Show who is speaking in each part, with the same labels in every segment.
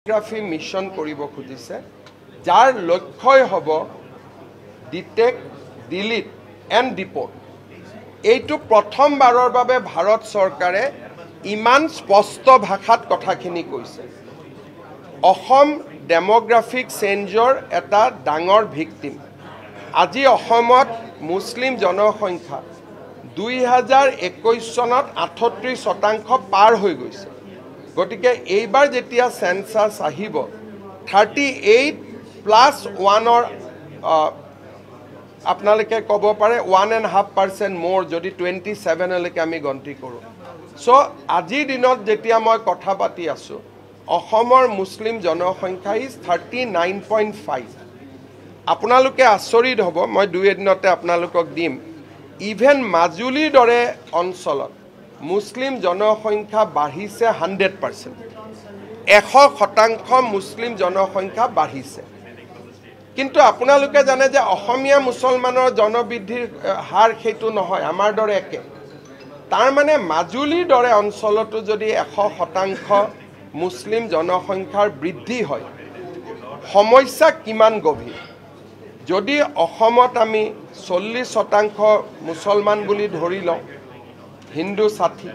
Speaker 1: ডেমোগ্ৰাফি mission কৰিব খুজিছে যাৰ লক্ষ্যই হ'ব ডিটেক্ট ডিলিট এণ্ড ডিপোৰ্ট। এইটো প্ৰথমবাৰৰ বাবে ভাৰত চৰকাৰে ইমান স্পষ্ট ভাষাত কথাখিনি কৈছে। অসম ডেমোগ্ৰাফিক চেঞ্জৰ এটা ডাঙৰ ভিক্টিম। আজি অসমত মুছলিম জনসংখ্যা 2021 চনত 38% পাৰ হৈ গৈছে। গতিকে এইবাৰ যেতিয়া সেন্সাস আহিব 38+1 আপোনালোকে ক'ব পাৰে 1.5% মোৰ যদি 27লৈকে আমি গন্তি কৰোঁ। সো আজিৰ দিনত যেতিয়া মই কথা পাতি আছোঁ অসমৰ মুছলিম জনসংখ্যা ইজ 39.5। আপোনালোকে আচৰিত হ'ব, মই দুই এদিনতে আপোনালোকক দিম। ইভেন মাজুলীৰ দৰে অঞ্চলত মুছলিম জনসংখ্যা বাঢ়িছে 100%। 100% মুছলিম জনসংখ্যা বাঢ়িছে। কিন্তু আপোনালোকে জানে যে অসমীয়া মুছলমানৰ জনবৃদ্ধিৰ হাৰ সেইটো নহয়, আমাৰ দৰে একে। তাৰ মানে মাজুলীৰ দৰে অঞ্চলতো যদি 100% মুছলিম জনসংখ্যাৰ বৃদ্ধি হয়, সমস্যা কিমান গভীৰ। যদি অসমত আমি 40% মুছলমান বুলি ধৰি লওঁ, হিন্দু 60,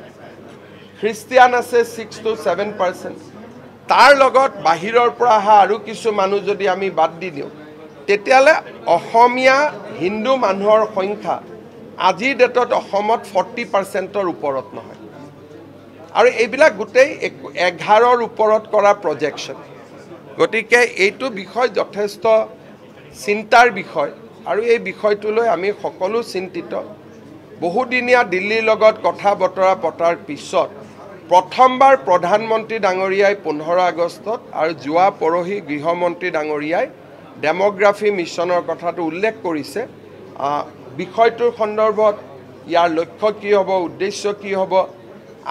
Speaker 1: খ্ৰীষ্টিয়ান আছে 6 to 7%, তাৰ লগত বাহিৰৰ পৰা অহা আৰু কিছু মানুহ যদি আমি বাদ দি দিওঁ, তেতিয়াহ'লে অসমীয়া হিন্দু মানুহৰ সংখ্যা আজিৰ ডেটত অসমত 40%ৰ ওপৰত নহয়। আৰু এইবিলাক গোটেই 11ৰ ওপৰত কৰা প্ৰজেকশ্যন। গতিকে এইটো বিষয় যথেষ্ট চিন্তাৰ বিষয় আৰু এই বিষয়টোলৈ আমি সকলো চিন্তিত। বহুদিনীয়া দিল্লীৰ লগত কথা বতৰা পতাৰ পিছত প্ৰথমবাৰ প্ৰধানমন্ত্ৰী ডাঙৰীয়াই 15 আগষ্টত আৰু যোৱা পৰহি গৃহমন্ত্ৰী ডাঙৰীয়াই ডেমোগ্ৰাফি মিছনৰ কথাটো উল্লেখ কৰিছে। বিষয়টোৰ সন্দৰ্ভত ইয়াৰ লক্ষ্য কি হ'ব, উদ্দেশ্য কি হ'ব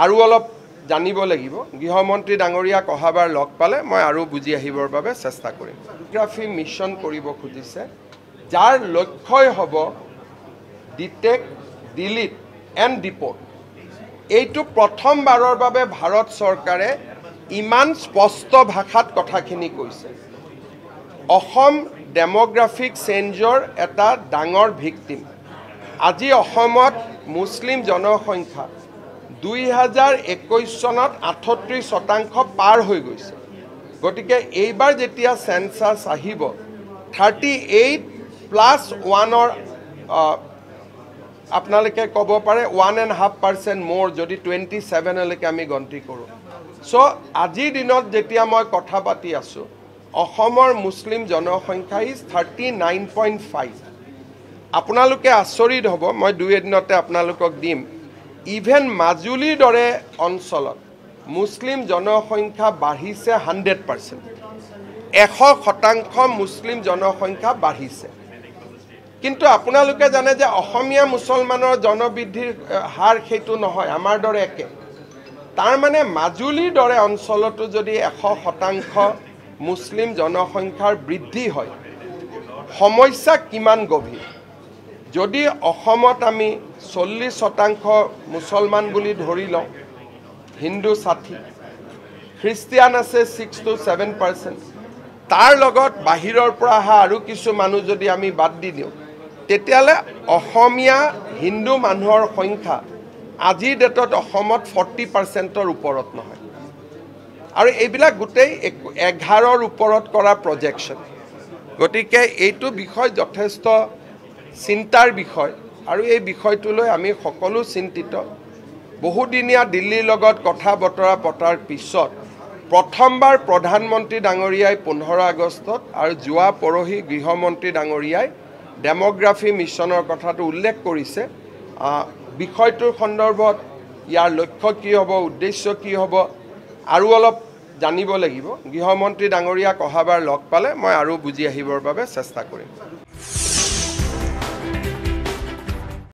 Speaker 1: আৰু অলপ জানিব লাগিব। গৃহমন্ত্ৰী ডাঙৰীয়াক অহাবাৰ লগ পালে মই আৰু বুজি আহিবৰ বাবে চেষ্টা কৰিম। ডেমোগ্ৰাফি মিছন কৰিব খুজিছে যাৰ লক্ষ্যই হ'ব ডিটেক্ট ডিলিট এণ্ড ডিপোৰ্ট। এইটো প্ৰথমবাৰৰ বাবে ভাৰত চৰকাৰে ইমান স্পষ্ট ভাষাত কথাখিনি কৈছে। অসম ডেমোগ্ৰাফিক চেঞ্জৰ এটা ডাঙৰ ভিক্টিম। আজি অসমত মুছলিম জনসংখ্যা 2021 চনত 38% পাৰ হৈ গৈছে। গতিকে এইবাৰ যেতিয়া সেন্সাস আহিব 38+1 আপোনালোকে ক'ব পাৰে 1.5% মোৰ যদি 27লৈকে আমি গন্তি কৰোঁ। সো আজিৰ দিনত যেতিয়া মই কথা পাতি আছোঁ অসমৰ মুছলিম জনসংখ্যা ইজ 39.5। আপোনালোকে আচৰিত হ'ব, মই দুই এদিনতে আপোনালোকক দিম। ইভেন মাজুলীৰ দৰে অঞ্চলত মুছলিম জনসংখ্যা বাঢ়িছে 100%। 100% মুছলিম জনসংখ্যা বাঢ়িছে। কিন্তু আপোনালোকে জানে যে অসমীয়া মুছলমানৰ জনবৃদ্ধিৰ হাৰ সেইটো নহয়, আমাৰ দৰে একে। তাৰ মানে মাজুলীৰ দৰে অঞ্চলতো যদি 100% মুছলিম জনসংখ্যাৰ বৃদ্ধি হয়, সমস্যা কিমান গভীৰ। যদি অসমত আমি 40% মুছলমান বুলি ধৰি লওঁ, হিন্দু 60, খ্ৰীষ্টিয়ান আছে 6 to 7%, তাৰ লগত বাহিৰৰ পৰা অহা আৰু কিছু মানুহ যদি আমি বাদ দি দিওঁ, তেতিয়াহ'লে অসমীয়া হিন্দু মানুহৰ সংখ্যা আজিৰ ডেটত অসমত 40%ৰ ওপৰত নহয়। আৰু এইবিলাক গোটেই 11ৰ ওপৰত কৰা প্ৰজেকশ্যন। গতিকে এইটো বিষয় যথেষ্ট চিন্তাৰ বিষয় আৰু এই বিষয়টোলৈ আমি সকলো চিন্তিত। বহুদিনীয়া দিল্লীৰ লগত কথা বতৰা পতাৰ পিছত প্ৰথমবাৰ প্ৰধানমন্ত্ৰী ডাঙৰীয়াই 15 আগষ্টত আৰু যোৱা পৰহি গৃহমন্ত্ৰী ডাঙৰীয়াই ডেমোগ্ৰাফি মিছনৰ কথাটো উল্লেখ কৰিছে। বিষয়টোৰ সন্দৰ্ভত ইয়াৰ লক্ষ্য কি হ'ব, উদ্দেশ্য কি হ'ব আৰু অলপ জানিব লাগিব। গৃহমন্ত্ৰী ডাঙৰীয়াক অহাবাৰ লগ পালে মই আৰু বুজি আহিবৰ বাবে চেষ্টা কৰিম।